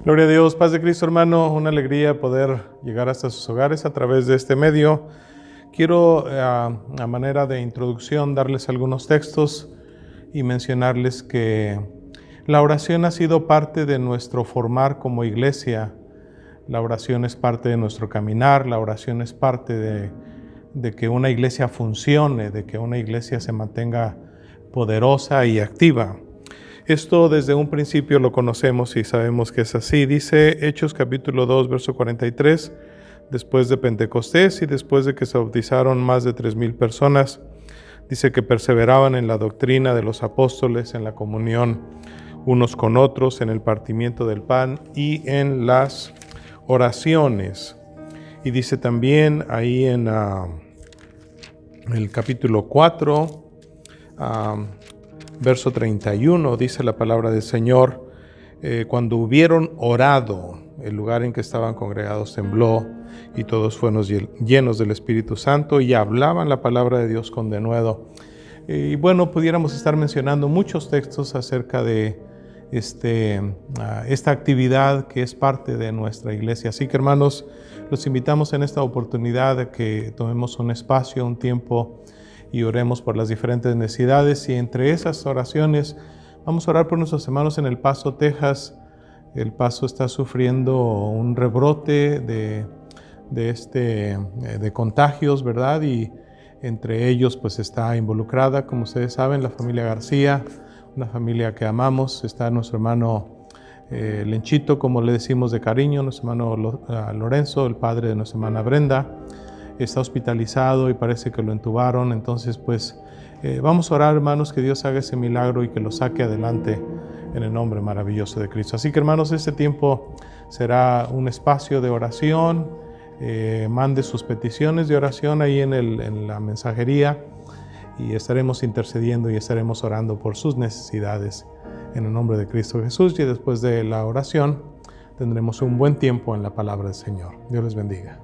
Gloria a Dios, paz de Cristo, hermano. Una alegría poder llegar hasta sus hogares a través de este medio. Quiero, a manera de introducción, darles algunos textos y mencionarles que la oración ha sido parte de nuestro formar como iglesia. La oración es parte de nuestro caminar, la oración es parte de que una iglesia funcione, de que una iglesia se mantenga poderosa y activa. Esto desde un principio lo conocemos y sabemos que es así. Dice Hechos capítulo 2, verso 43, después de Pentecostés y después de que se bautizaron más de 3,000 personas, dice que perseveraban en la doctrina de los apóstoles, en la comunión unos con otros, en el partimiento del pan y en las oraciones. Y dice también ahí en el capítulo 4, verso 31, dice la palabra del Señor, cuando hubieron orado, el lugar en que estaban congregados tembló y todos fueron llenos del Espíritu Santo y hablaban la palabra de Dios con denuedo. Y bueno, pudiéramos estar mencionando muchos textos acerca de esta actividad que es parte de nuestra iglesia. Así que, hermanos, los invitamos en esta oportunidad a que tomemos un espacio, un tiempo y oremos por las diferentes necesidades. Y entre esas oraciones vamos a orar por nuestros hermanos en El Paso, Texas. El Paso está sufriendo un rebrote de contagios, ¿verdad? Y entre ellos pues está involucrada, como ustedes saben, la familia García, una familia que amamos. Está nuestro hermano Lenchito, como le decimos de cariño, nuestro hermano Lorenzo, el padre de nuestra hermana Brenda. Está hospitalizado y parece que lo entubaron. Entonces pues vamos a orar, hermanos, que Dios haga ese milagro y que lo saque adelante en el nombre maravilloso de Cristo. Así que, hermanos, este tiempo será un espacio de oración. Mande sus peticiones de oración ahí en la mensajería y estaremos intercediendo y estaremos orando por sus necesidades en el nombre de Cristo Jesús. Y después de la oración tendremos un buen tiempo en la palabra del Señor. Dios les bendiga.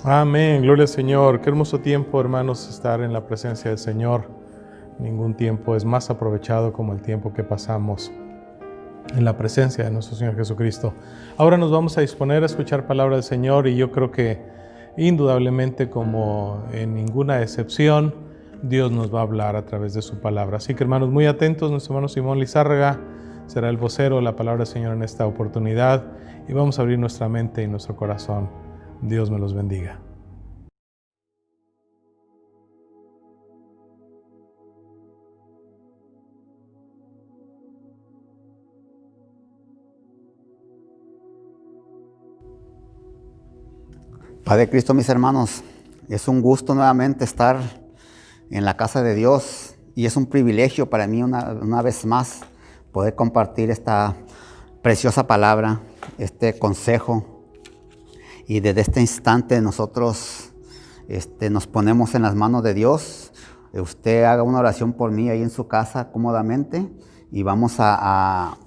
Amén, gloria al Señor. Qué hermoso tiempo, hermanos, estar en la presencia del Señor. Ningún tiempo es más aprovechado como el tiempo que pasamos en la presencia de nuestro Señor Jesucristo. Ahora nos vamos a disponer a escuchar palabra del Señor, y yo creo que indudablemente, como en ninguna excepción, Dios nos va a hablar a través de su palabra. Así que, hermanos, muy atentos. Nuestro hermano Simón Lizárraga será el vocero de la palabra del Señor en esta oportunidad, y vamos a abrir nuestra mente y nuestro corazón. Dios me los bendiga. Padre Cristo, mis hermanos, es un gusto nuevamente estar en la casa de Dios, y es un privilegio para mí una vez más poder compartir esta preciosa palabra, este consejo. Y desde este instante nosotros nos ponemos en las manos de Dios. Usted haga una oración por mí ahí en su casa cómodamente, y vamos a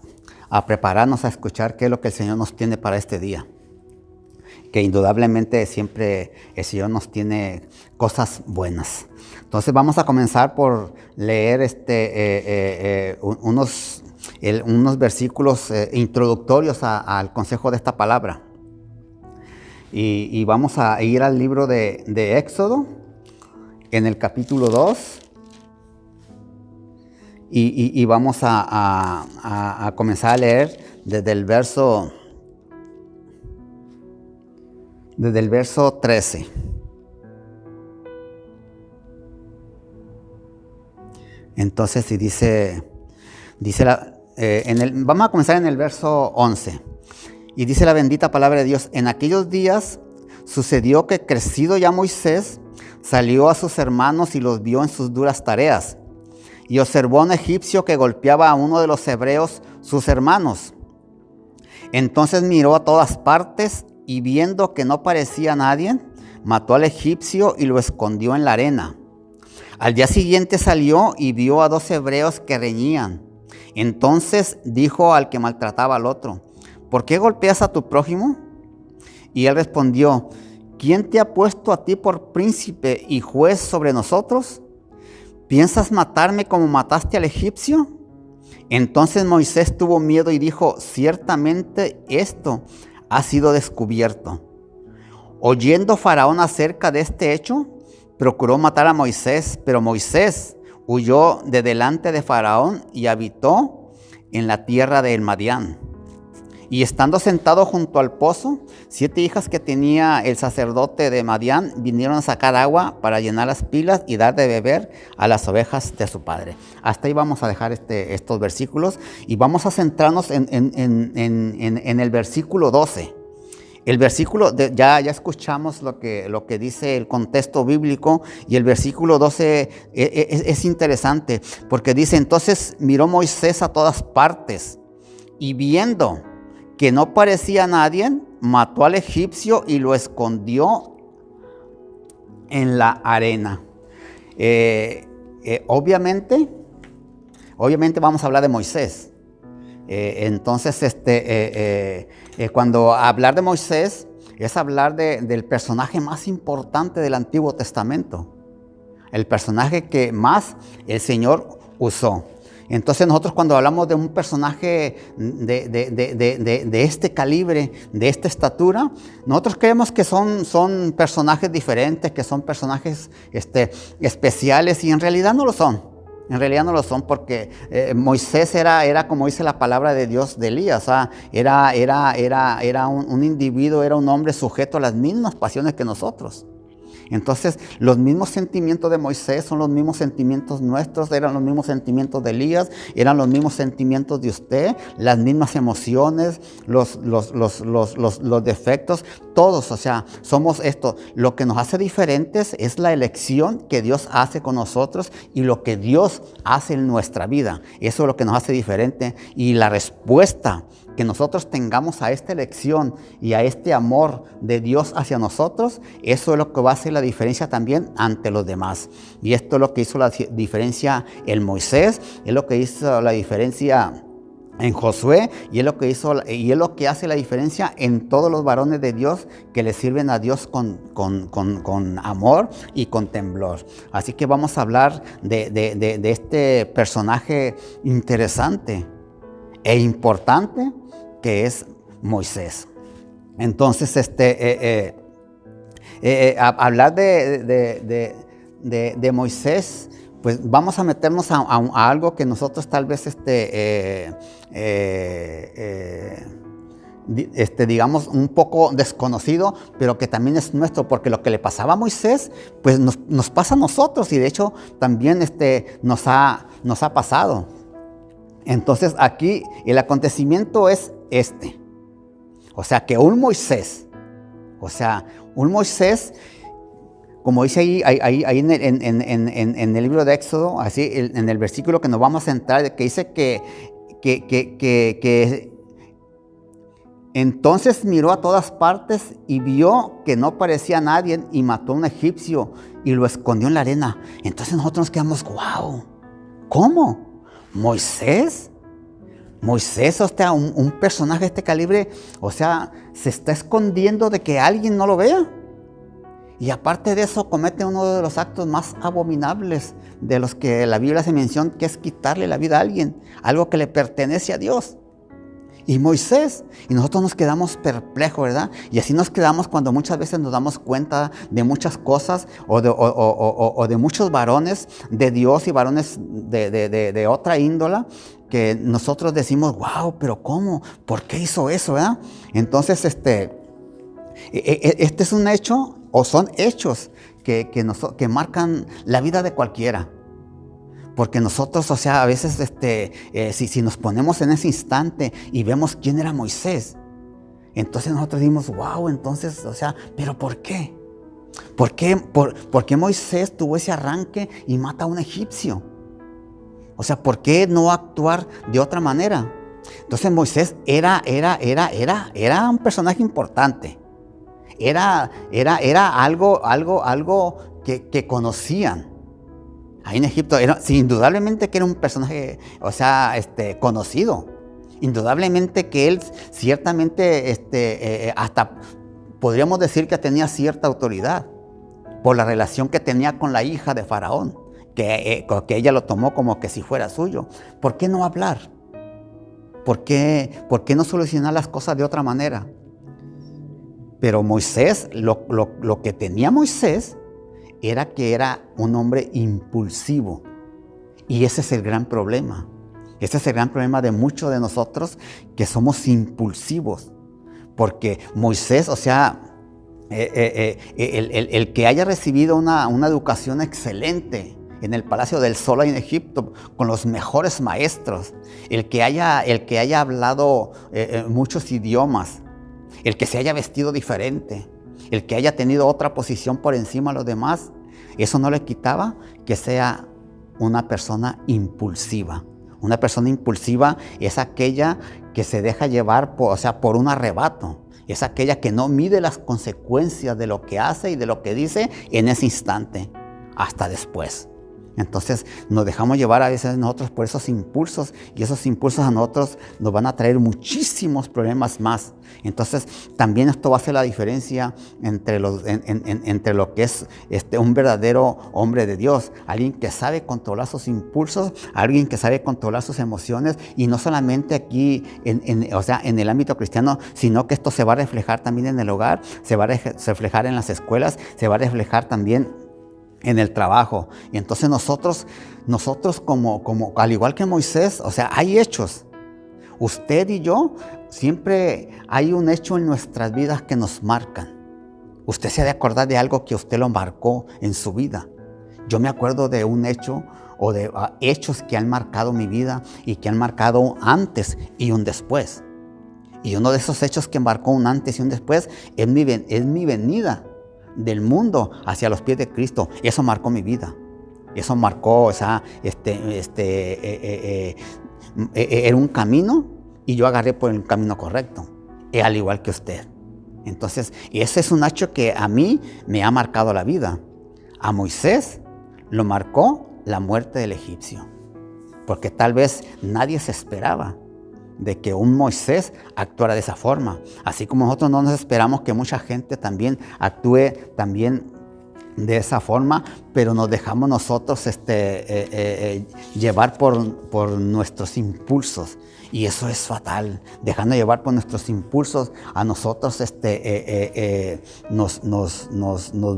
prepararnos a escuchar qué es lo que el Señor nos tiene para este día. Que indudablemente siempre el Señor nos tiene cosas buenas. Entonces vamos a comenzar por leer unos versículos introductorios al consejo de esta palabra. Y vamos a ir al libro de Éxodo, en el capítulo 2. Y vamos a comenzar a leer desde el verso 13. Entonces, si vamos a comenzar en el verso 11. Y dice la bendita palabra de Dios: en aquellos días sucedió que, crecido ya Moisés, salió a sus hermanos y los vio en sus duras tareas. Y observó a un egipcio que golpeaba a uno de los hebreos, sus hermanos. Entonces miró a todas partes, y viendo que no parecía nadie, mató al egipcio y lo escondió en la arena. Al día siguiente salió y vio a 2 hebreos que reñían. Entonces dijo al que maltrataba al otro: ¿por qué golpeas a tu prójimo? Y él respondió: ¿quién te ha puesto a ti por príncipe y juez sobre nosotros? ¿Piensas matarme como mataste al egipcio? Entonces Moisés tuvo miedo y dijo: ciertamente esto ha sido descubierto. Oyendo Faraón acerca de este hecho, procuró matar a Moisés, pero Moisés huyó de delante de Faraón y habitó en la tierra de Madián. Y estando sentado junto al pozo, 7 hijas que tenía el sacerdote de Madián vinieron a sacar agua para llenar las pilas y dar de beber a las ovejas de su padre. Hasta ahí vamos a dejar estos versículos, y vamos a centrarnos en el versículo 12. El versículo, ya escuchamos lo que dice el contexto bíblico, y el versículo 12 es interesante, porque dice: entonces miró Moisés a todas partes, y viendo que no parecía nadie, mató al egipcio y lo escondió en la arena. Obviamente vamos a hablar de Moisés. Entonces, cuando hablar de Moisés es hablar del personaje más importante del Antiguo Testamento, el personaje que más el Señor usó. Entonces nosotros, cuando hablamos de un personaje de este calibre, de esta estatura, nosotros creemos que son personajes diferentes, que son personajes especiales, y en realidad no lo son. En realidad no lo son, porque Moisés era, como dice la palabra de Dios de Elías, o sea, era un individuo, era un hombre sujeto a las mismas pasiones que nosotros. Entonces, los mismos sentimientos de Moisés son los mismos sentimientos nuestros, eran los mismos sentimientos de Elías, eran los mismos sentimientos de usted, las mismas emociones, los defectos, todos, o sea, somos esto. Lo que nos hace diferentes es la elección que Dios hace con nosotros y lo que Dios hace en nuestra vida. Eso es lo que nos hace diferente, y la respuesta que nosotros tengamos a esta elección y a este amor de Dios hacia nosotros, eso es lo que va a hacer la diferencia también ante los demás. Y esto es lo que hizo la diferencia en Moisés, es lo que hizo la diferencia en Josué, y es lo que hizo, y es lo que hace la diferencia en todos los varones de Dios que le sirven a Dios con amor y con temblor. Así que vamos a hablar de este personaje interesante e importante que es Moisés. Entonces, hablar de Moisés, pues vamos a meternos a algo que nosotros tal vez digamos un poco desconocido, pero que también es nuestro, porque lo que le pasaba a Moisés, pues nos pasa a nosotros, y de hecho también nos ha pasado. Entonces aquí el acontecimiento es o sea que un Moisés, como dice ahí en el libro de Éxodo, así en el versículo que nos vamos a entrar, que dice que entonces miró a todas partes y vio que no parecía nadie, y mató a un egipcio y lo escondió en la arena. Entonces nosotros nos quedamos, wow, ¿cómo? ¿Moisés? Moisés, o sea, un personaje de este calibre, o sea, se está escondiendo de que alguien no lo vea. Y aparte de eso, comete uno de los actos más abominables de los que la Biblia hace mención, que es quitarle la vida a alguien, algo que le pertenece a Dios. Y Moisés, y nosotros nos quedamos perplejos, ¿verdad? Y así nos quedamos cuando muchas veces nos damos cuenta de muchas cosas, o de muchos varones de Dios y varones de otra índola, que nosotros decimos, wow, pero ¿cómo? ¿Por qué hizo eso, verdad? Entonces, este es un hecho, o son hechos que marcan la vida de cualquiera. Porque nosotros, o sea, a veces si nos ponemos en ese instante y vemos quién era Moisés, entonces nosotros decimos, wow, entonces, o sea, ¿pero por qué? ¿Por qué Moisés tuvo ese arranque y mata a un egipcio? O sea, ¿por qué no actuar de otra manera? Entonces Moisés era un personaje importante. Era algo que conocían. Ahí en Egipto, indudablemente que era un personaje, o sea, conocido. Indudablemente que él ciertamente, hasta podríamos decir que tenía cierta autoridad por la relación que tenía con la hija de Faraón, que ella lo tomó como que si fuera suyo. ¿Por qué no hablar? ¿Por qué no solucionar las cosas de otra manera? Pero Moisés, lo que tenía Moisés era que era un hombre impulsivo. Y ese es el gran problema. Ese es el gran problema de muchos de nosotros, que somos impulsivos. Porque Moisés, o sea, el que haya recibido una educación excelente en el Palacio del Sol en Egipto, con los mejores maestros, el que haya hablado muchos idiomas, el que se haya vestido diferente, el que haya tenido otra posición por encima de los demás, eso no le quitaba que sea una persona impulsiva. Una persona impulsiva es aquella que se deja llevar por un arrebato. Es aquella que no mide las consecuencias de lo que hace y de lo que dice en ese instante, hasta después. Entonces nos dejamos llevar a veces nosotros por esos impulsos, y esos impulsos a nosotros nos van a traer muchísimos problemas más. Entonces también esto va a hacer la diferencia entre lo que es un verdadero hombre de Dios, alguien que sabe controlar sus impulsos, alguien que sabe controlar sus emociones, y no solamente aquí en el ámbito cristiano, sino que esto se va a reflejar también en el hogar, se va a reflejar en las escuelas, se va a reflejar también en el trabajo. Y entonces nosotros como al igual que Moisés, o sea, hay hechos. Usted y yo, siempre hay un hecho en nuestras vidas que nos marcan. Usted se ha de acordar de algo que usted lo marcó en su vida. Yo me acuerdo de un hecho o de hechos que han marcado mi vida y que han marcado un antes y un después. Y uno de esos hechos que marcó un antes y un después es mi venida del mundo hacia los pies de Cristo. Eso marcó mi vida. Eso marcó, o sea, era un camino, y yo agarré por el camino correcto, al igual que usted. Entonces, ese es un hecho que a mí me ha marcado la vida. A Moisés lo marcó la muerte del egipcio, porque tal vez nadie se esperaba de que un Moisés actuara de esa forma. Así como nosotros no nos esperamos que mucha gente también actúe también de esa forma, pero nos dejamos nosotros llevar por nuestros impulsos. Y eso es fatal, dejando llevar por nuestros impulsos a nosotros nos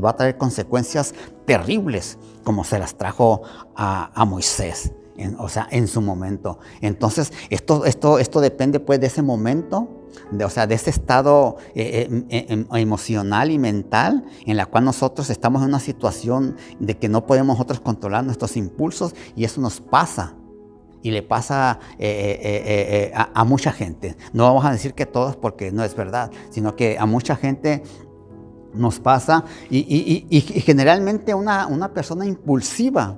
va a traer consecuencias terribles, como se las trajo a Moisés, en su momento. Entonces, esto depende pues de ese momento, de ese estado emocional y mental en la cual nosotros estamos en una situación de que no podemos nosotros controlar nuestros impulsos, y eso nos pasa. Y le pasa a mucha gente. No vamos a decir que todos, porque no es verdad, sino que a mucha gente nos pasa. Y generalmente una persona impulsiva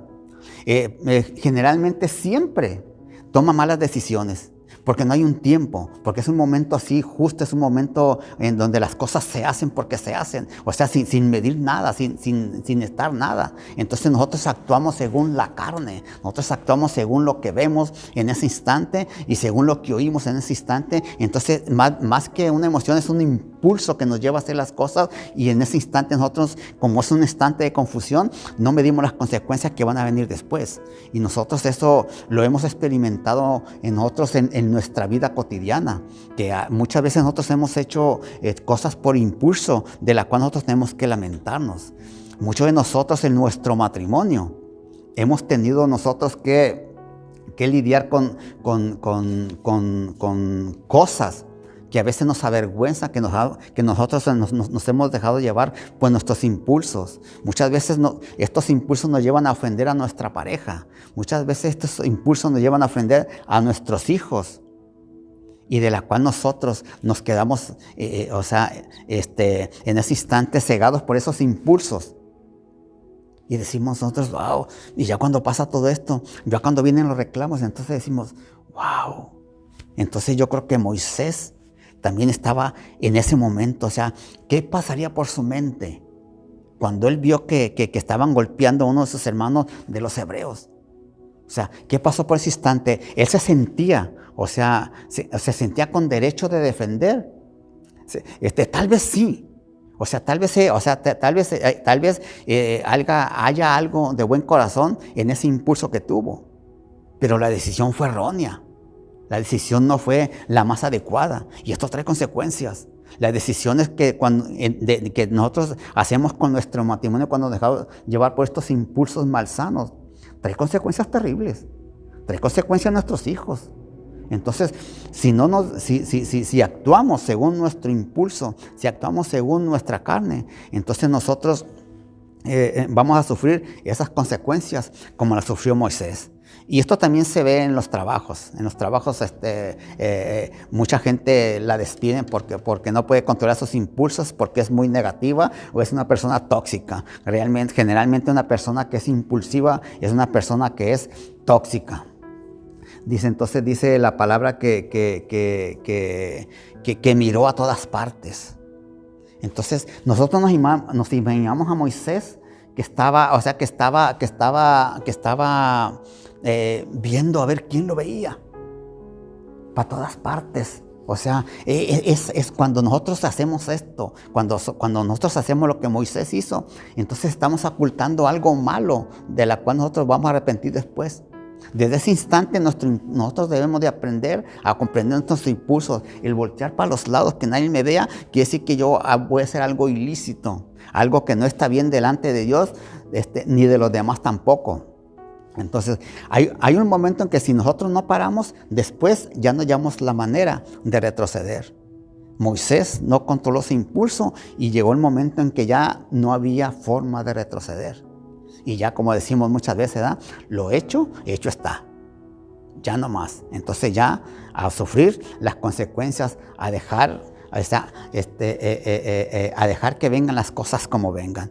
generalmente siempre toma malas decisiones. Porque no hay un tiempo, porque es un momento así, justo es un momento en donde las cosas se hacen porque se hacen, o sea, sin medir nada, sin estar nada. Entonces nosotros actuamos según la carne, nosotros actuamos según lo que vemos en ese instante y según lo que oímos en ese instante. Entonces, más que una emoción, es un impulso que nos lleva a hacer las cosas, y en ese instante nosotros, como es un instante de confusión, no medimos las consecuencias que van a venir después. Y nosotros eso lo hemos experimentado en nosotros en nuestra vida cotidiana, que muchas veces nosotros hemos hecho cosas por impulso, de la cual nosotros tenemos que lamentarnos. Muchos de nosotros en nuestro matrimonio hemos tenido nosotros que lidiar con cosas que a veces nos avergüenza, que nosotros nos hemos dejado llevar por nuestros impulsos. Muchas veces estos impulsos nos llevan a ofender a nuestra pareja. Muchas veces estos impulsos nos llevan a ofender a nuestros hijos, y de la cual nosotros nos quedamos, en ese instante cegados por esos impulsos. Y decimos nosotros, wow, y ya cuando pasa todo esto, ya cuando vienen los reclamos, entonces decimos, wow. Entonces yo creo que Moisés también estaba en ese momento. O sea, ¿qué pasaría por su mente cuando él vio que estaban golpeando a uno de sus hermanos de los hebreos? O sea, ¿qué pasó por ese instante? Él se sentía, se sentía con derecho de defender. Tal vez sí. Tal vez haya algo de buen corazón en ese impulso que tuvo. Pero la decisión fue errónea. La decisión no fue la más adecuada. Y esto trae consecuencias. Las decisiones que nosotros hacemos con nuestro matrimonio, cuando nos dejamos llevar por estos impulsos malsanos, trae consecuencias terribles. Trae consecuencias a nuestros hijos. Entonces, si actuamos según nuestro impulso, si actuamos según nuestra carne, entonces nosotros vamos a sufrir esas consecuencias como las sufrió Moisés. Y esto también se ve en los trabajos. En los trabajos mucha gente la despiden porque no puede controlar sus impulsos, porque es muy negativa o es una persona tóxica. Generalmente una persona que es impulsiva es una persona que es tóxica. Dice la palabra que miró a todas partes. Entonces nosotros nos imaginamos a Moisés que estaba viendo a ver quién lo veía. Para todas partes. O sea, es cuando nosotros hacemos esto, cuando nosotros hacemos lo que Moisés hizo, entonces estamos ocultando algo malo de la cual nosotros vamos a arrepentir después. Desde ese instante nosotros debemos de aprender a comprender nuestros impulsos. El voltear para los lados, que nadie me vea, quiere decir que yo voy a hacer algo ilícito, algo que no está bien delante de Dios, ni de los demás tampoco. Entonces hay un momento en que si nosotros no paramos, después ya no hallamos la manera de retroceder. Moisés no controló su impulso y llegó el momento en que ya no había forma de retroceder. Y ya, como decimos muchas veces, ¿verdad? Lo hecho está. Ya no más. Entonces ya a sufrir las consecuencias, a dejar que vengan las cosas como vengan.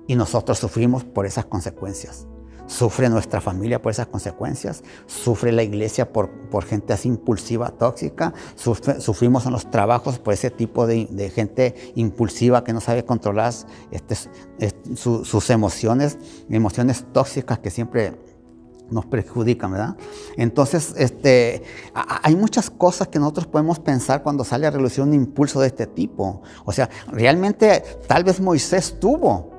Y nosotros sufrimos por esas consecuencias. Sufre nuestra familia por esas consecuencias, sufre la iglesia por gente así impulsiva, tóxica, sufrimos en los trabajos por ese tipo de gente impulsiva que no sabe controlar sus emociones tóxicas que siempre nos perjudican, ¿verdad? Entonces, hay muchas cosas que nosotros podemos pensar cuando sale a relucir un impulso de este tipo. O sea, realmente tal vez Moisés tuvo,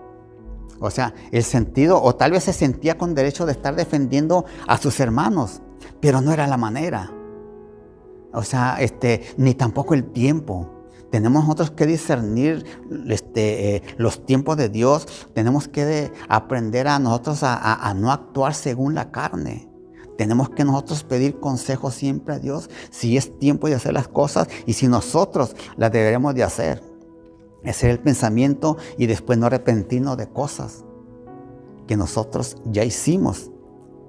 o sea, el sentido, o tal vez se sentía con derecho de estar defendiendo a sus hermanos, pero no era la manera. O sea, ni tampoco el tiempo. Tenemos nosotros que discernir los tiempos de Dios. Tenemos que aprender a nosotros a no actuar según la carne. Tenemos que nosotros pedir consejo siempre a Dios si es tiempo de hacer las cosas y si nosotros las deberemos de hacer. Ese es el pensamiento y después no arrepentirnos de cosas que nosotros ya hicimos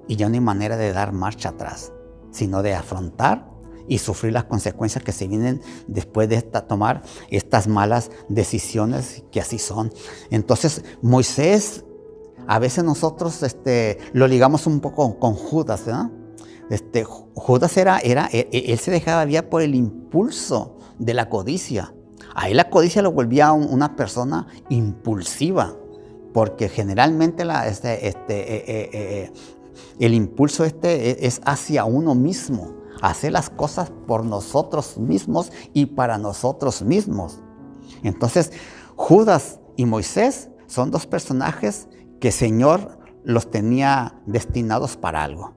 y ya no hay manera de dar marcha atrás, sino de afrontar y sufrir las consecuencias que se vienen después de tomar estas malas decisiones que así son. Entonces, Moisés, a veces nosotros lo ligamos un poco con Judas, ¿verdad? Judas él se dejaba guiar por el impulso de la codicia. A él la codicia lo volvía una persona impulsiva, porque generalmente el impulso es hacia uno mismo. Hacer las cosas por nosotros mismos y para nosotros mismos. Entonces, Judas y Moisés son dos personajes que el Señor los tenía destinados para algo.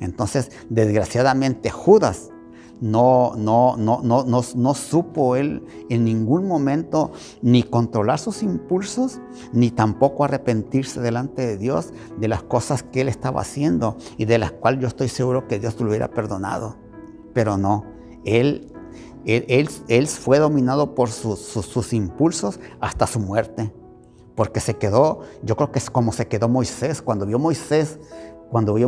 Entonces, desgraciadamente, Judas no supo él en ningún momento ni controlar sus impulsos, ni tampoco arrepentirse delante de Dios de las cosas que él estaba haciendo y de las cuales yo estoy seguro que Dios lo hubiera perdonado. Pero no, él fue dominado por sus impulsos hasta su muerte, porque se quedó, yo creo que es como se quedó Moisés, cuando vio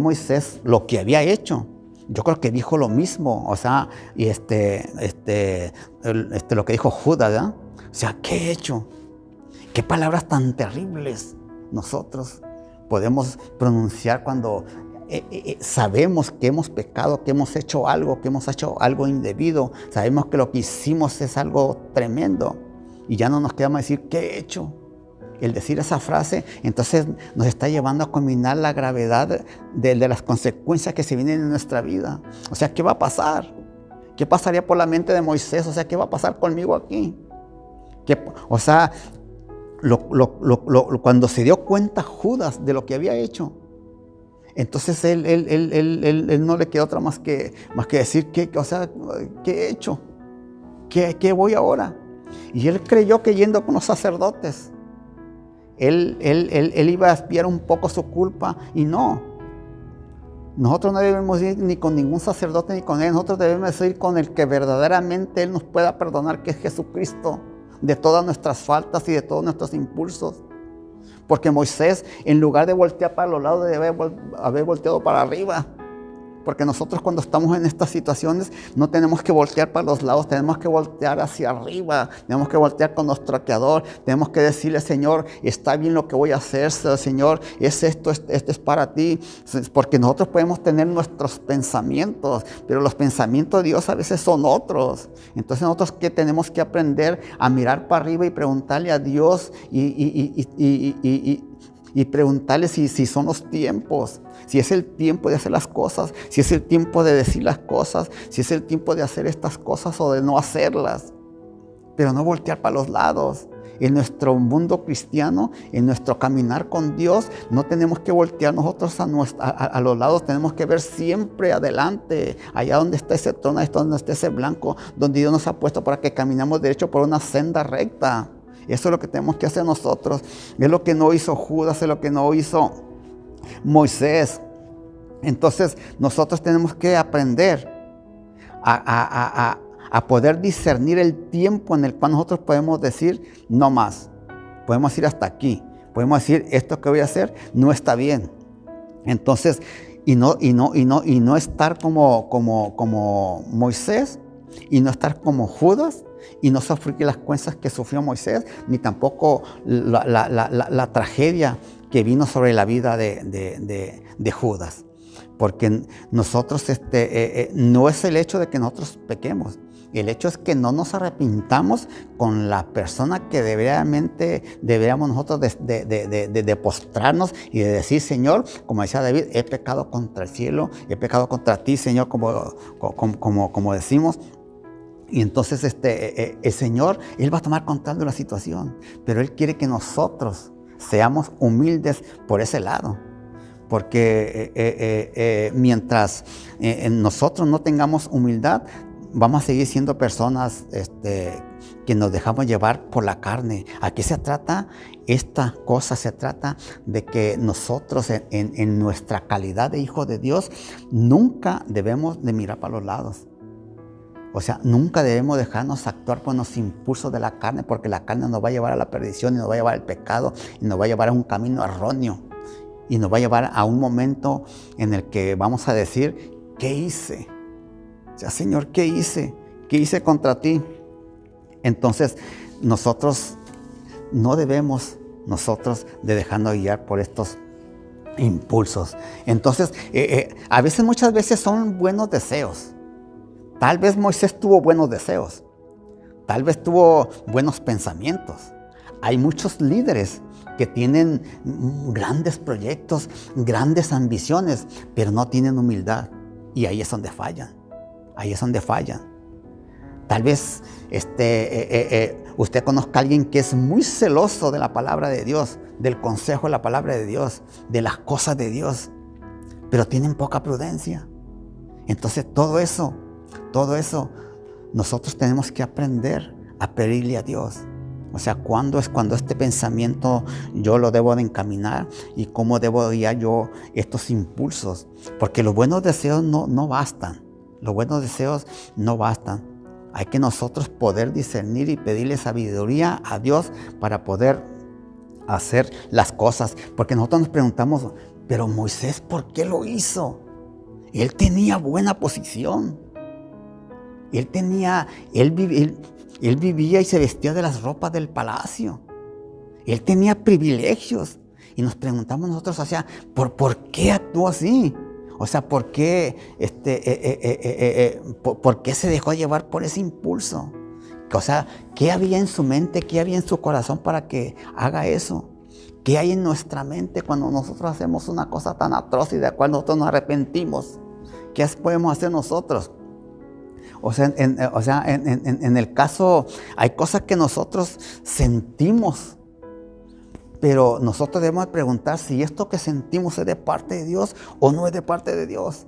Moisés lo que había hecho. Yo creo que dijo lo mismo, o sea, y lo que dijo Judas, ¿verdad? O sea, ¿qué he hecho? ¿Qué palabras tan terribles nosotros podemos pronunciar cuando sabemos que hemos pecado, que hemos hecho algo indebido? Sabemos que lo que hicimos es algo tremendo y ya no nos queda más decir, ¿qué he hecho? El decir esa frase, entonces nos está llevando a combinar la gravedad de las consecuencias que se vienen en nuestra vida. O sea, ¿qué va a pasar? ¿Qué pasaría por la mente de Moisés? O sea, ¿qué va a pasar conmigo aquí? O sea, cuando se dio cuenta Judas de lo que había hecho, entonces él no le quedó otra más que decir, ¿qué he hecho? ¿Qué voy ahora? Y él creyó que yendo con los sacerdotes, él iba a expiar un poco su culpa, y no. Nosotros no debemos ir ni con ningún sacerdote ni con él. Nosotros debemos ir con el que verdaderamente él nos pueda perdonar, que es Jesucristo, de todas nuestras faltas y de todos nuestros impulsos. Porque Moisés, en lugar de voltear para los lados, debe haber volteado para arriba. Porque nosotros cuando estamos en estas situaciones no tenemos que voltear para los lados, tenemos que voltear hacia arriba, tenemos que voltear con nuestro Creador, tenemos que decirle, Señor, está bien lo que voy a hacer, Señor, esto es para ti. Porque nosotros podemos tener nuestros pensamientos, pero los pensamientos de Dios a veces son otros. Entonces nosotros que tenemos que aprender a mirar para arriba y preguntarle a Dios y preguntarle si son los tiempos, si es el tiempo de hacer las cosas, si es el tiempo de decir las cosas, si es el tiempo de hacer estas cosas o de no hacerlas. Pero no voltear para los lados. En nuestro mundo cristiano, en nuestro caminar con Dios, no tenemos que voltear nosotros a los lados, tenemos que ver siempre adelante, allá donde está ese trono, donde está ese blanco, donde Dios nos ha puesto para que caminemos derecho por una senda recta. Eso es lo que tenemos que hacer nosotros. Es lo que no hizo Judas, es lo que no hizo Moisés. Entonces nosotros tenemos que aprender a poder discernir el tiempo en el cual nosotros podemos decir no más. Podemos ir hasta aquí. Podemos decir esto que voy a hacer no está bien. Entonces, y no estar como Moisés, y no estar como Judas, y no sufrir las consecuencias que sufrió Moisés, ni tampoco la tragedia que vino sobre la vida de Judas. Porque nosotros, no es el hecho de que nosotros pequemos, El hecho es que no nos arrepintamos con la persona que deberíamos nosotros de postrarnos y de decir, Señor, como decía David, he pecado contra el cielo, he pecado contra ti, Señor, como decimos. Y entonces el Señor, Él va a tomar control de la situación, pero Él quiere que nosotros seamos humildes por ese lado. Porque mientras nosotros no tengamos humildad, vamos a seguir siendo personas que nos dejamos llevar por la carne. Aquí se trata, esta cosa se trata de que nosotros en nuestra calidad de hijo de Dios nunca debemos de mirar para los lados. O sea, nunca debemos dejarnos actuar por los impulsos de la carne, porque la carne nos va a llevar a la perdición y nos va a llevar al pecado y nos va a llevar a un camino erróneo y nos va a llevar a un momento en el que vamos a decir, ¿qué hice? O sea, Señor, ¿qué hice? ¿Qué hice contra ti? Entonces, nosotros no debemos de dejarnos guiar por estos impulsos. Entonces, muchas veces son buenos deseos. Tal vez Moisés tuvo buenos deseos. Tal vez tuvo buenos pensamientos. Hay muchos líderes que tienen grandes proyectos, grandes ambiciones, pero no tienen humildad. Y ahí es donde fallan. Ahí es donde fallan. Tal vez usted conozca a alguien que es muy celoso de la palabra de Dios, del consejo de la palabra de Dios, de las cosas de Dios, pero tienen poca prudencia. Entonces todo eso, nosotros tenemos que aprender a pedirle a Dios. O sea, ¿cuándo es cuando este pensamiento yo lo debo de encaminar y cómo debo guiar yo estos impulsos? Porque los buenos deseos no bastan. Los buenos deseos no bastan. Hay que nosotros poder discernir y pedirle sabiduría a Dios para poder hacer las cosas. Porque nosotros nos preguntamos, pero Moisés, ¿por qué lo hizo? Él tenía buena posición. Él vivía y se vestía de las ropas del palacio. Él tenía privilegios. Y nos preguntamos nosotros, o sea, ¿por qué actuó así? O sea, ¿por qué se dejó llevar por ese impulso? O sea, ¿qué había en su mente, qué había en su corazón para que haga eso? ¿Qué hay en nuestra mente cuando nosotros hacemos una cosa tan atroz y de la cual nosotros nos arrepentimos? ¿Qué podemos hacer nosotros? O sea, en el caso, hay cosas que nosotros sentimos, pero nosotros debemos preguntar si esto que sentimos es de parte de Dios o no es de parte de Dios.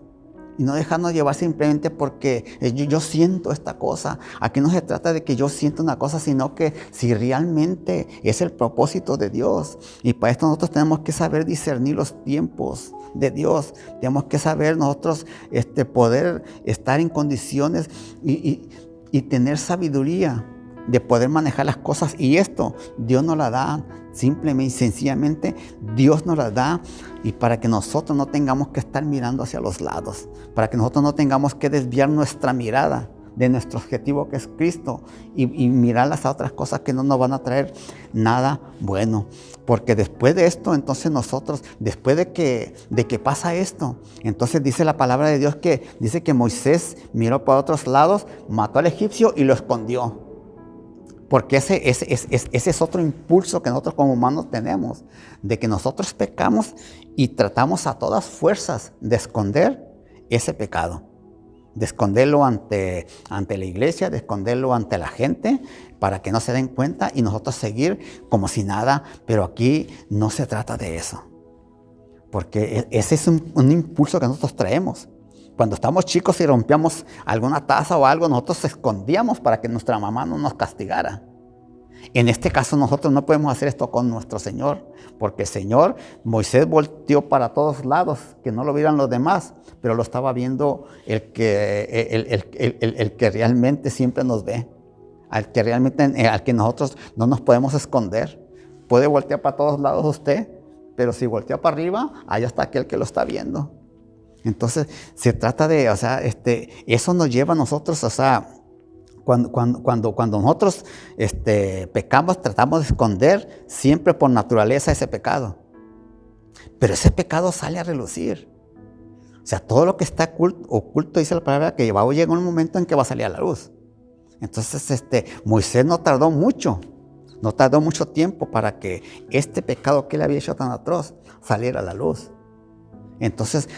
Y no dejarnos llevar simplemente porque yo siento esta cosa. Aquí no se trata de que yo sienta una cosa, sino que si realmente es el propósito de Dios. Y para esto nosotros tenemos que saber discernir los tiempos de Dios. Tenemos que saber nosotros poder estar en condiciones y tener sabiduría de poder manejar las cosas. Y esto Dios nos la da, simplemente y sencillamente Dios nos la da, y para que nosotros no tengamos que estar mirando hacia los lados, para que nosotros no tengamos que desviar nuestra mirada de nuestro objetivo, que es Cristo, y mirar las otras cosas que no nos van a traer nada bueno. Porque después de esto, entonces nosotros, después de que pasa esto, entonces dice la palabra de Dios que dice que Moisés miró para otros lados, mató al egipcio y lo escondió. Porque ese es otro impulso que nosotros como humanos tenemos, de que nosotros pecamos y tratamos a todas fuerzas de esconder ese pecado, de esconderlo ante la iglesia, de esconderlo ante la gente, para que no se den cuenta y nosotros seguir como si nada. Pero aquí no se trata de eso, porque ese es un impulso que nosotros traemos. Cuando estamos chicos y rompíamos alguna taza o algo, nosotros escondíamos para que nuestra mamá no nos castigara. En este caso nosotros no podemos hacer esto con nuestro Señor, porque el Señor, Moisés volteó para todos lados, que no lo vieran los demás, pero lo estaba viendo el que realmente siempre nos ve, al que nosotros no nos podemos esconder. Puede voltear para todos lados usted, pero si voltea para arriba, allá está aquel que lo está viendo. Entonces, se trata de, eso nos lleva a nosotros, cuando nosotros pecamos, tratamos de esconder siempre por naturaleza ese pecado. Pero ese pecado sale a relucir. O sea, todo lo que está oculto, dice la palabra, que va a llegar un momento en que va a salir a la luz. Entonces Moisés no tardó mucho tiempo para que este pecado que él había hecho tan atroz saliera a la luz. Entonces,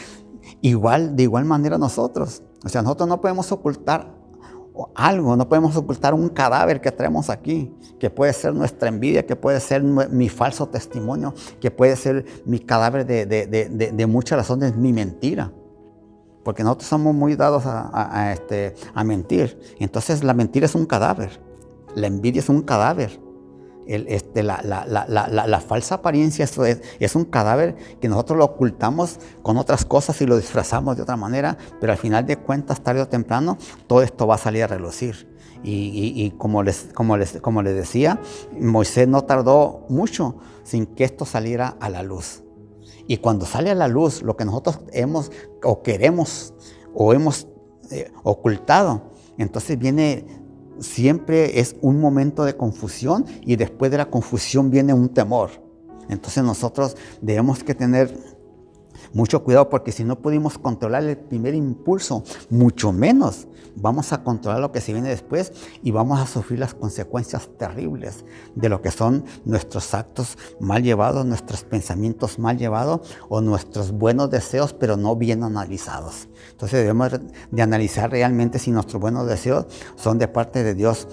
de igual manera nosotros, o sea, nosotros no podemos ocultar algo, no podemos ocultar un cadáver que traemos aquí, que puede ser nuestra envidia, que puede ser mi falso testimonio, que puede ser mi cadáver de muchas razones, mi mentira. Porque nosotros somos muy dados a mentir. Entonces la mentira es un cadáver, la envidia es un cadáver. La falsa apariencia es un cadáver que nosotros lo ocultamos con otras cosas y lo disfrazamos de otra manera, pero al final de cuentas, tarde o temprano, todo esto va a salir a relucir. Y como les decía, Moisés no tardó mucho sin que esto saliera a la luz. Y cuando sale a la luz lo que nosotros hemos ocultado, entonces siempre es un momento de confusión, y después de la confusión viene un temor. Entonces nosotros debemos que tener mucho cuidado, porque si no pudimos controlar el primer impulso, mucho menos vamos a controlar lo que se viene después, y vamos a sufrir las consecuencias terribles de lo que son nuestros actos mal llevados, nuestros pensamientos mal llevados, o nuestros buenos deseos pero no bien analizados. Entonces debemos de analizar realmente si nuestros buenos deseos son de parte de Dios,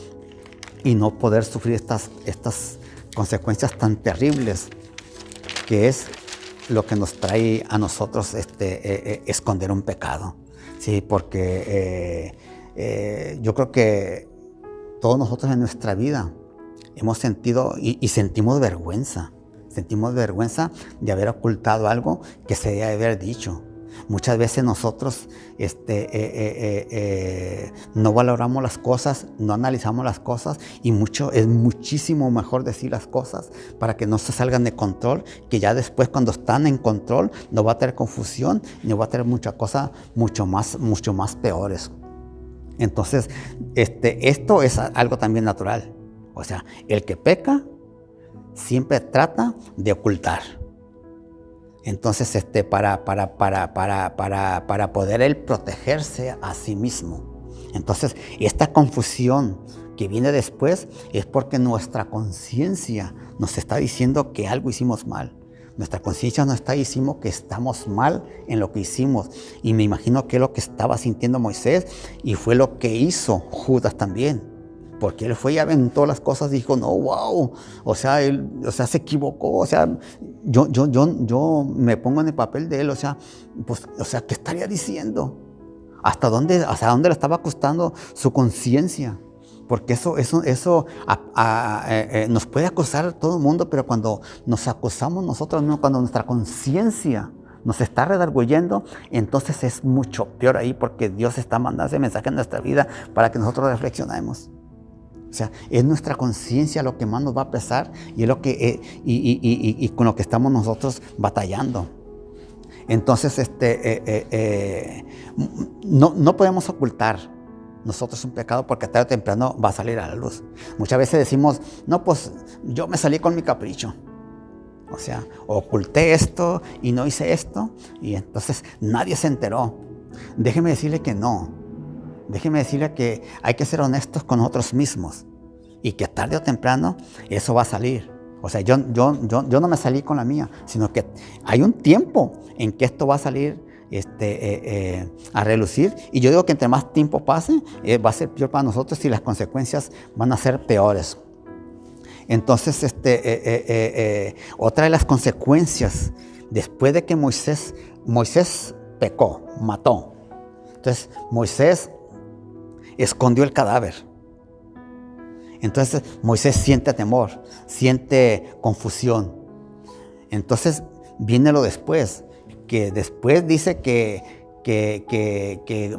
y no poder sufrir estas consecuencias tan terribles, que es lo que nos trae a nosotros esconder un pecado. Sí, porque yo creo que todos nosotros en nuestra vida hemos sentido y sentimos vergüenza. Sentimos vergüenza de haber ocultado algo que se debe haber dicho. Muchas veces nosotros no valoramos las cosas, no analizamos las cosas, y es muchísimo mejor decir las cosas para que no se salgan de control, que ya después, cuando están en control, no va a tener confusión, ni va a tener muchas cosas mucho más peores. Entonces, esto es algo también natural. O sea, el que peca siempre trata de ocultar. Entonces, para poder él protegerse a sí mismo. Entonces, esta confusión que viene después es porque nuestra conciencia nos está diciendo que algo hicimos mal. Nuestra conciencia nos está diciendo que estamos mal en lo que hicimos. Y me imagino que es lo que estaba sintiendo Moisés, y fue lo que hizo Judas también. Porque él fue y aventó las cosas y dijo, no, wow, él se equivocó. Yo me pongo en el papel de él, ¿qué estaría diciendo? ¿Hasta dónde le estaba costando su conciencia? Porque eso nos puede acusar todo el mundo, pero cuando nos acusamos nosotros mismos, cuando nuestra conciencia nos está redarguyendo, entonces es mucho peor ahí, porque Dios está mandando ese mensaje en nuestra vida para que nosotros reflexionemos. O sea, es nuestra conciencia lo que más nos va a pesar, y es lo que y con lo que estamos nosotros batallando. Entonces, no podemos ocultar nosotros un pecado, porque tarde o temprano va a salir a la luz. Muchas veces decimos, no, pues yo me salí con mi capricho. O sea, oculté esto y no hice esto, y entonces nadie se enteró. Déjeme decirle que no. Déjeme decirle que hay que ser honestos con nosotros mismos, y que tarde o temprano eso va a salir. O sea, yo no me salí con la mía, sino que hay un tiempo en que esto va a salir a relucir, y yo digo que entre más tiempo pase, va a ser peor para nosotros, y las consecuencias van a ser peores. Entonces, otra de las consecuencias, después de que Moisés pecó, mató, entonces Moisés escondió el cadáver. Entonces Moisés siente temor, siente confusión. Entonces viene lo después, que después dice que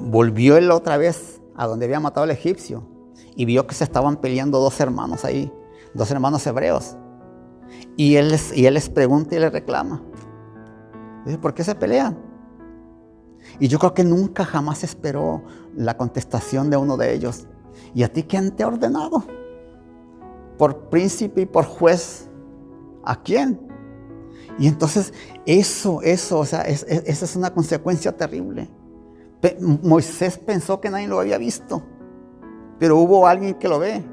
volvió él otra vez a donde había matado al egipcio, y vio que se estaban peleando dos hermanos ahí, dos hermanos hebreos. Y él les pregunta y les reclama. Dice, ¿por qué se pelean? Y yo creo que nunca jamás esperó la contestación de uno de ellos. ¿Y a ti quién te ha ordenado? ¿Por príncipe y por juez? ¿A quién? Y entonces esa es una consecuencia terrible. Moisés pensó que nadie lo había visto. pero hubo alguien que lo ve.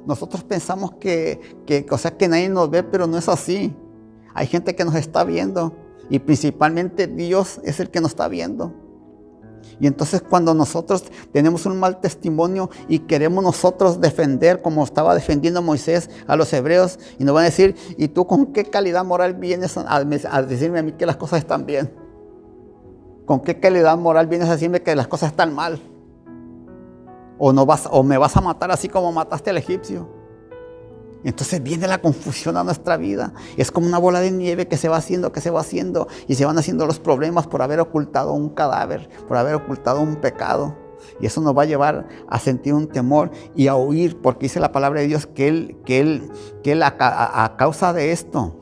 Nosotros pensamos que nadie nos ve, pero no es así. Hay gente que nos está viendo y principalmente Dios es el que nos está viendo. Y entonces cuando nosotros tenemos un mal testimonio y queremos nosotros defender como estaba defendiendo Moisés a los hebreos, y nos van a decir, ¿y tú con qué calidad moral vienes a decirme a mí que las cosas están bien? ¿Con qué calidad moral vienes a decirme que las cosas están mal? O me vas a matar así como mataste al egipcio. Entonces viene la confusión a nuestra vida. Es como una bola de nieve que se va haciendo, y se van haciendo los problemas por haber ocultado un cadáver, por haber ocultado un pecado. Y eso nos va a llevar a sentir un temor y a huir, porque dice la palabra de Dios que él a causa de esto,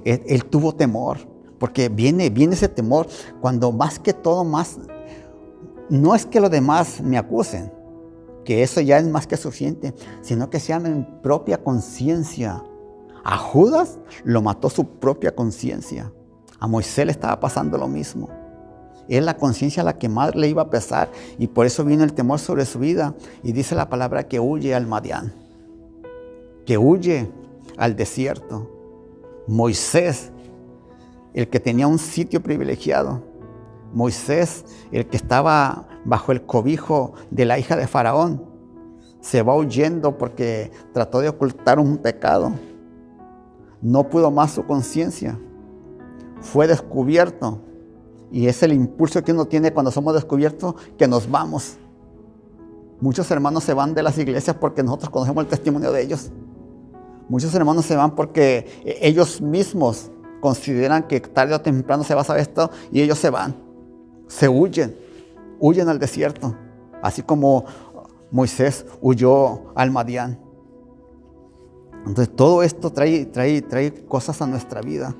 él tuvo temor. Porque viene ese temor cuando más que todo, no es que los demás me acusen, que eso ya es más que suficiente, sino que sea mi propia conciencia. A Judas lo mató su propia conciencia. A Moisés le estaba pasando lo mismo. Es la conciencia la que más le iba a pesar, y por eso vino el temor sobre su vida. Y dice la palabra que huye al Madián, que huye al desierto. Moisés, el que tenía un sitio privilegiado. Moisés, el que estaba bajo el cobijo de la hija de Faraón, se va huyendo porque trató de ocultar un pecado. No pudo más su conciencia. Fue descubierto. Y es el impulso que uno tiene cuando somos descubiertos, que nos vamos. Muchos hermanos se van de las iglesias porque nosotros conocemos el testimonio de ellos. Muchos hermanos se van porque ellos mismos consideran que tarde o temprano se va a saber esto, y ellos se van, se huyen al desierto, así como Moisés huyó al Madián. Entonces todo esto trae cosas a nuestra vida.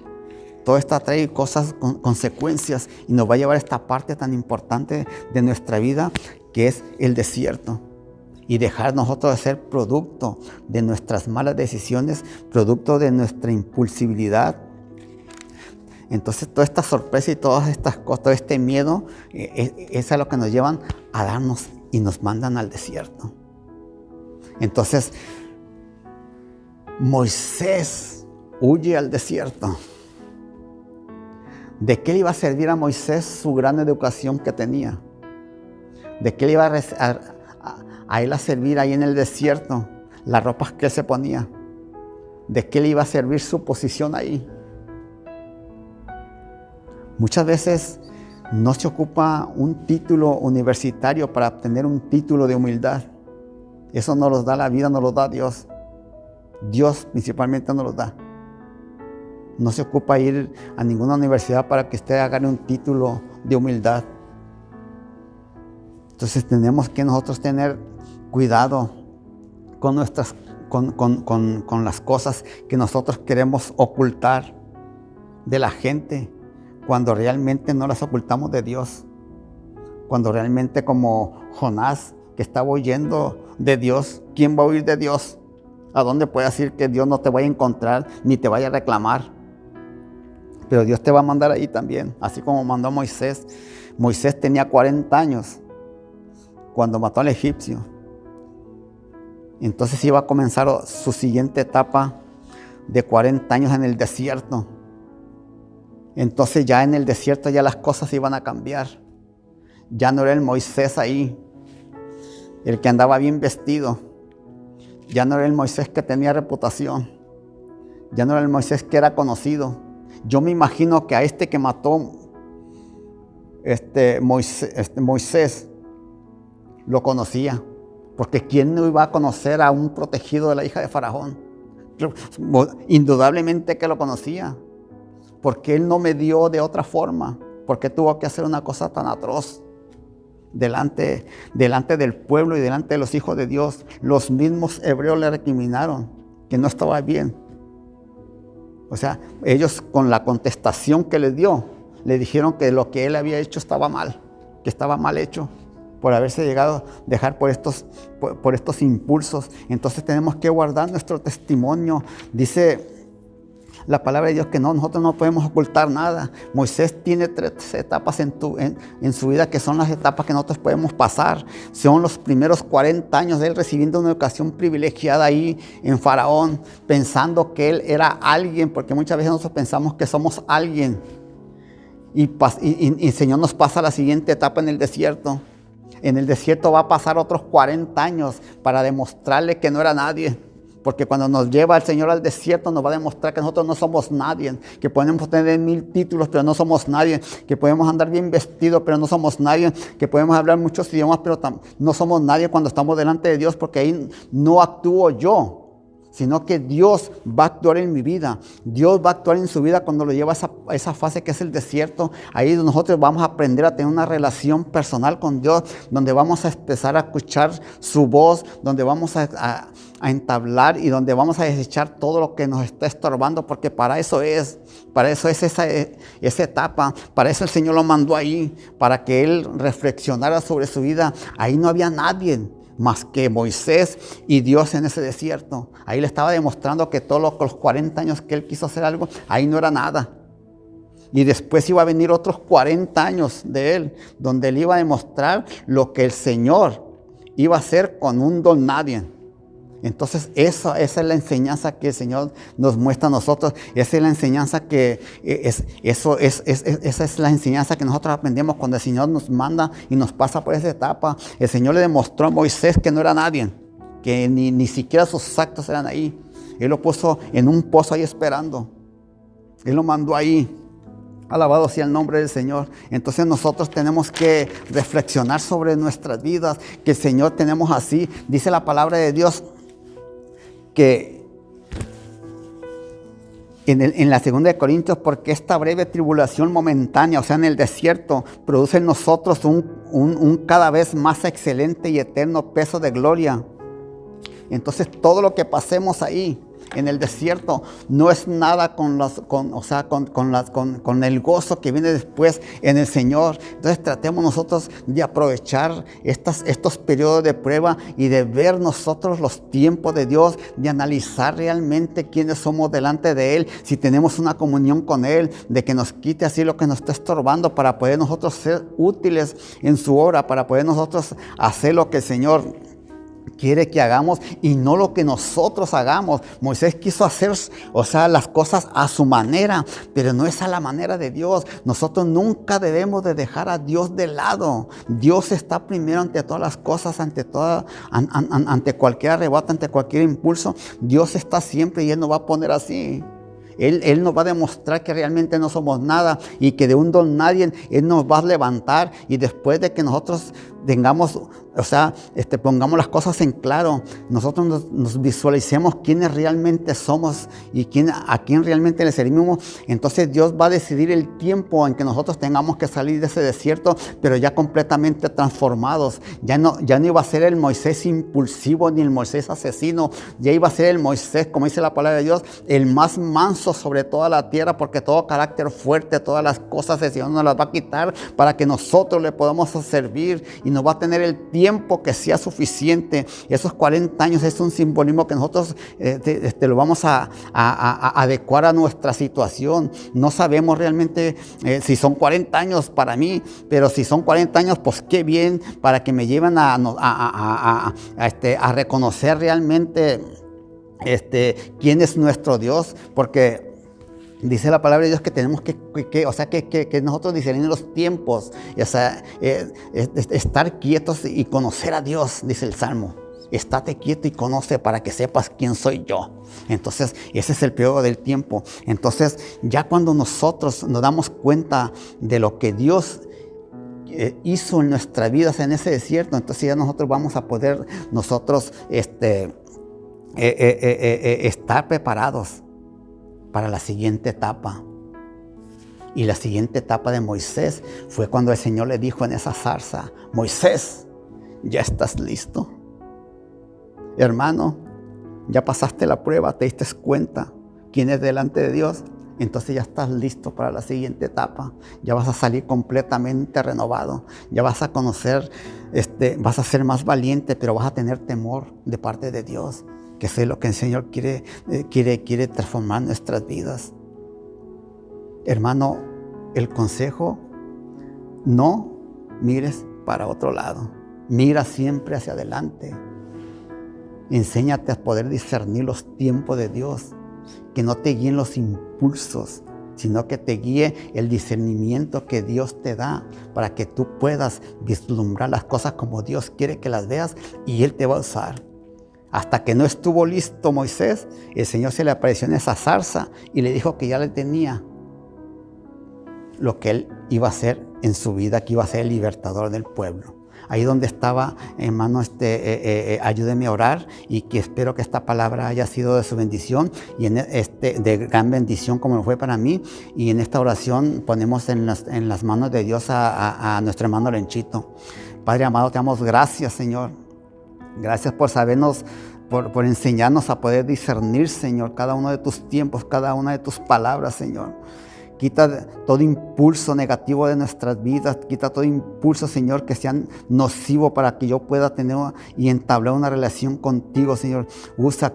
Todo esto trae cosas, consecuencias, y nos va a llevar a esta parte tan importante de nuestra vida, que es el desierto. Y dejar nosotros de ser producto de nuestras malas decisiones, producto de nuestra impulsividad. Entonces toda esta sorpresa y todas estas cosas, todo este miedo, es a lo que nos llevan a darnos y nos mandan al desierto. Entonces Moisés huye al desierto. ¿De qué le iba a servir a Moisés su gran educación que tenía? ¿De qué le iba a él a servir ahí en el desierto las ropas que él se ponía? ¿De qué le iba a servir su posición ahí? Muchas veces no se ocupa un título universitario para obtener un título de humildad. Eso no los da la vida, no los da Dios. Dios principalmente no los da. No se ocupa ir a ninguna universidad para que usted haga un título de humildad. Entonces tenemos que nosotros tener cuidado con las cosas que nosotros queremos ocultar de la gente, cuando realmente no las ocultamos de Dios. Cuando realmente, como Jonás, que estaba huyendo de Dios. ¿Quién va a huir de Dios? ¿A dónde puedes ir que Dios no te vaya a encontrar ni te vaya a reclamar? Pero Dios te va a mandar ahí también, así como mandó a Moisés. Moisés tenía 40 años cuando mató al egipcio. Entonces iba a comenzar su siguiente etapa de 40 años en el desierto. Entonces ya en el desierto ya las cosas iban a cambiar. Ya no era el Moisés ahí, el que andaba bien vestido. Ya no era el Moisés que tenía reputación. Ya no era el Moisés que era conocido. Yo me imagino que a este que mató Moisés lo conocía. Porque ¿quién no iba a conocer a un protegido de la hija de Faraón? Indudablemente que lo conocía. Porque él no me dio de otra forma. Porque tuvo que hacer una cosa tan atroz delante del pueblo y delante de los hijos de Dios. Los mismos hebreos le recriminaron que no estaba bien. O sea, ellos con la contestación que les dio, le dijeron que lo que él había hecho estaba mal, que estaba mal hecho por haberse llegado a dejar por estos impulsos. Entonces tenemos que guardar nuestro testimonio. Dice la palabra de Dios que no, nosotros no podemos ocultar nada. Moisés tiene 3 etapas en su vida que son las etapas que nosotros podemos pasar. Son los primeros 40 años de él recibiendo una educación privilegiada ahí en Faraón, pensando que él era alguien, porque muchas veces nosotros pensamos que somos alguien. Y el Señor nos pasa a la siguiente etapa en el desierto. En el desierto va a pasar otros 40 años para demostrarle que no era nadie. Porque cuando nos lleva el Señor al desierto nos va a demostrar que nosotros no somos nadie, que podemos tener 1000 títulos pero no somos nadie, que podemos andar bien vestidos pero no somos nadie, que podemos hablar muchos idiomas pero no somos nadie cuando estamos delante de Dios, porque ahí no actúo yo, sino que Dios va a actuar en mi vida. Dios va a actuar en su vida cuando lo lleva a esa fase que es el desierto. Ahí nosotros vamos a aprender a tener una relación personal con Dios, donde vamos a empezar a escuchar su voz, donde vamos a entablar y donde vamos a desechar todo lo que nos está estorbando, porque para eso es esa etapa. Para eso el Señor lo mandó ahí, para que Él reflexionara sobre su vida. Ahí no había nadie más que Moisés y Dios en ese desierto. Ahí le estaba demostrando que todos los 40 años que él quiso hacer algo, ahí no era nada. Y después iba a venir otros 40 años de él, donde él iba a demostrar lo que el Señor iba a hacer con un don nadie. Entonces esa es la enseñanza que el Señor nos muestra a nosotros. Esa es la enseñanza esa es la enseñanza que nosotros aprendemos cuando el Señor nos manda y nos pasa por esa etapa. El Señor le demostró a Moisés que no era nadie, que ni siquiera sus actos eran ahí. Él lo puso en un pozo ahí esperando. Él lo mandó ahí. Alabado sea el nombre del Señor. Entonces nosotros tenemos que reflexionar sobre nuestras vidas, que el Señor tenemos así. Dice la palabra de Dios que en la 2 de Corintios, porque esta breve tribulación momentánea, o sea, en el desierto, produce en nosotros un cada vez más excelente y eterno peso de gloria. Entonces todo lo que pasemos ahí en el desierto no es nada con el gozo que viene después en el Señor. Entonces tratemos nosotros de aprovechar estos periodos de prueba y de ver nosotros los tiempos de Dios, de analizar realmente quiénes somos delante de Él, si tenemos una comunión con Él, de que nos quite así lo que nos está estorbando para poder nosotros ser útiles en su obra, para poder nosotros hacer lo que el Señor quiere que hagamos y no lo que nosotros hagamos. Moisés quiso hacer, las cosas a su manera, pero no es a la manera de Dios. Nosotros nunca debemos de dejar a Dios de lado. Dios está primero ante todas las cosas, ante cualquier arrebato, ante cualquier impulso. Dios está siempre y Él nos va a poner así. Él nos va a demostrar que realmente no somos nada y que de un don nadie Él nos va a levantar, y después de que nosotros pongamos las cosas en claro, nosotros nos visualicemos quiénes realmente somos y a quién realmente le servimos, entonces Dios va a decidir el tiempo en que nosotros tengamos que salir de ese desierto, pero ya completamente transformados. Ya no iba a ser el Moisés impulsivo ni el Moisés asesino, ya iba a ser el Moisés, como dice la palabra de Dios, el más manso sobre toda la tierra, porque todo carácter fuerte, todas las cosas el Señor nos las va a quitar para que nosotros le podamos servir, y nos va a tener el tiempo que sea suficiente. Esos 40 años es un simbolismo que nosotros lo vamos a adecuar a nuestra situación. No sabemos realmente si son 40 años para mí, pero si son 40 años, pues qué bien, para que me lleven a reconocer realmente quién es nuestro Dios, porque dice la palabra de Dios que tenemos que nosotros discernir los tiempos, estar quietos y conocer a Dios, dice el Salmo. Estate quieto y conoce para que sepas quién soy yo. Entonces, ese es el periodo del tiempo. Entonces, ya cuando nosotros nos damos cuenta de lo que Dios hizo en nuestras vidas en ese desierto, entonces ya nosotros vamos a poder estar preparados para la siguiente etapa. Y la siguiente etapa de Moisés fue cuando el Señor le dijo en esa zarza: Moisés, ya estás listo. Hermano, ya pasaste la prueba, te diste cuenta quién es delante de Dios. Entonces ya estás listo para la siguiente etapa. Ya vas a salir completamente renovado. Ya vas a conocer, vas a ser más valiente, pero vas a tener temor de parte de Dios. Que es lo que el Señor quiere transformar nuestras vidas. Hermano, el consejo, no mires para otro lado. Mira siempre hacia adelante. Enséñate a poder discernir los tiempos de Dios. Que no te guíen los impulsos, sino que te guíe el discernimiento que Dios te da para que tú puedas vislumbrar las cosas como Dios quiere que las veas y Él te va a usar. Hasta que no estuvo listo Moisés, el Señor se le apareció en esa zarza y le dijo que ya le tenía lo que Él iba a hacer en su vida, que iba a ser el libertador del pueblo. Ahí donde estaba, hermano, ayúdeme a orar y que espero que esta palabra haya sido de su bendición y de gran bendición como lo fue para mí. Y en esta oración ponemos en las manos de Dios a nuestro hermano Lenchito. Padre amado, te damos gracias, Señor. Gracias por sabernos, por enseñarnos a poder discernir, Señor, cada uno de tus tiempos, cada una de tus palabras, Señor. Quita todo impulso negativo de nuestras vidas. Quita todo impulso, Señor, que sea nocivo para que yo pueda tener y entablar una relación contigo, Señor.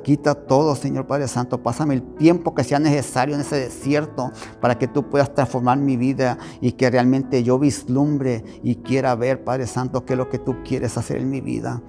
Quita todo, Señor Padre Santo. Pásame el tiempo que sea necesario en ese desierto para que tú puedas transformar mi vida y que realmente yo vislumbre y quiera ver, Padre Santo, qué es lo que tú quieres hacer en mi vida.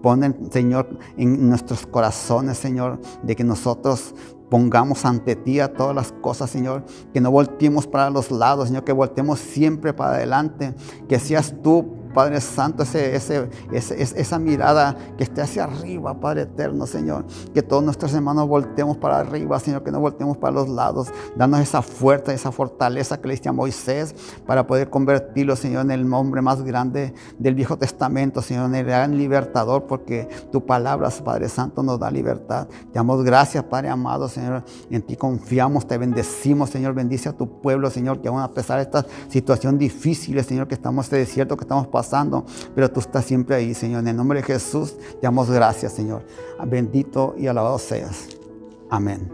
Pon, Señor, en nuestros corazones, Señor, de que nosotros pongamos ante ti a todas las cosas, Señor, que no volteemos para los lados, Señor, que volteemos siempre para adelante, que seas tú, Padre Santo, esa mirada que esté hacia arriba, Padre eterno, Señor, que todos nuestros hermanos volteemos para arriba, Señor, que no volteemos para los lados. Danos esa fuerza, esa fortaleza que le diste a Moisés para poder convertirlo, Señor, en el hombre más grande del Viejo Testamento, Señor, en el gran libertador, porque tu palabra, Padre Santo, nos da libertad. Te damos gracias, Padre amado, Señor, en ti confiamos, te bendecimos, Señor, bendice a tu pueblo, Señor, que aún a pesar de esta situación difícil, Señor, que estamos en este desierto, que estamos pasando, pero tú estás siempre ahí, Señor. En el nombre de Jesús te damos gracias, Señor. Bendito y alabado seas. Amén.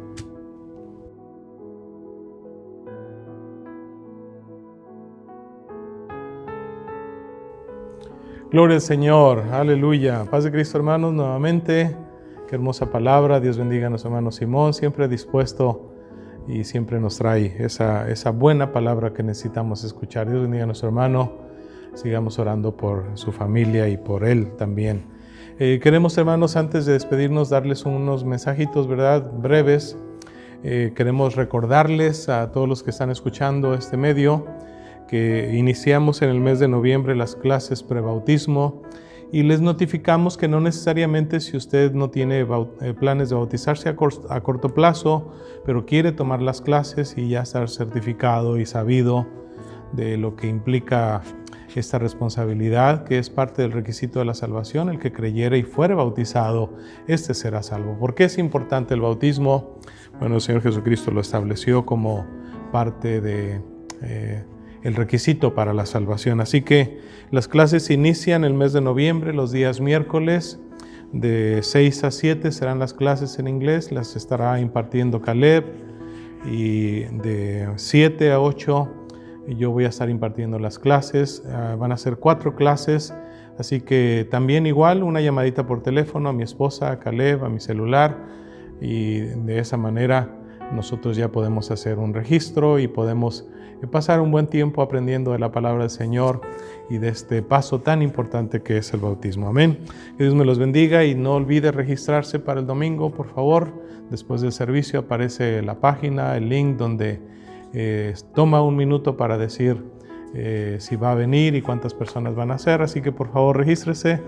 Gloria al Señor, aleluya. Paz de Cristo, hermanos, nuevamente. Qué hermosa palabra. Dios bendiga a nuestro hermano Simón, siempre dispuesto y siempre nos trae esa buena palabra que necesitamos escuchar. Dios bendiga a nuestro hermano. Sigamos orando por su familia y por él también. Queremos, hermanos, antes de despedirnos, darles unos mensajitos, ¿verdad?, breves. Queremos recordarles a todos los que están escuchando este medio que iniciamos en el mes de noviembre las clases prebautismo y les notificamos que no necesariamente si usted no tiene planes de bautizarse a corto plazo, pero quiere tomar las clases y ya estar certificado y sabido de lo que implica esta responsabilidad, que es parte del requisito de la salvación. El que creyere y fuere bautizado, este será salvo. ¿Por qué es importante el bautismo? Bueno, el Señor Jesucristo lo estableció como parte de el requisito para la salvación. Así que las clases inician el mes de noviembre, los días miércoles, de 6 a 7 serán las clases en inglés, las estará impartiendo Caleb, y de 7 a 8 yo voy a estar impartiendo las clases. Van a ser 4 clases, así que también igual una llamadita por teléfono a mi esposa, a Caleb, a mi celular, y de esa manera nosotros ya podemos hacer un registro y podemos pasar un buen tiempo aprendiendo de la palabra del Señor y de este paso tan importante que es el bautismo. Amén. Que Dios me los bendiga y no olvide registrarse para el domingo, por favor. Después del servicio aparece la página, el link donde toma un minuto para decir si va a venir y cuántas personas van a ser. Así que por favor regístrese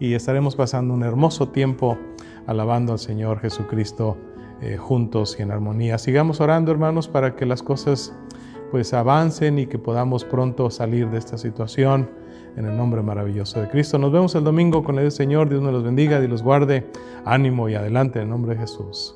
y estaremos pasando un hermoso tiempo alabando al Señor Jesucristo juntos y en armonía. Sigamos orando, hermanos, para que las cosas pues avancen y que podamos pronto salir de esta situación en el nombre maravilloso de Cristo. Nos vemos el domingo con el Señor. Dios nos los bendiga y los guarde. Ánimo y adelante en el nombre de Jesús.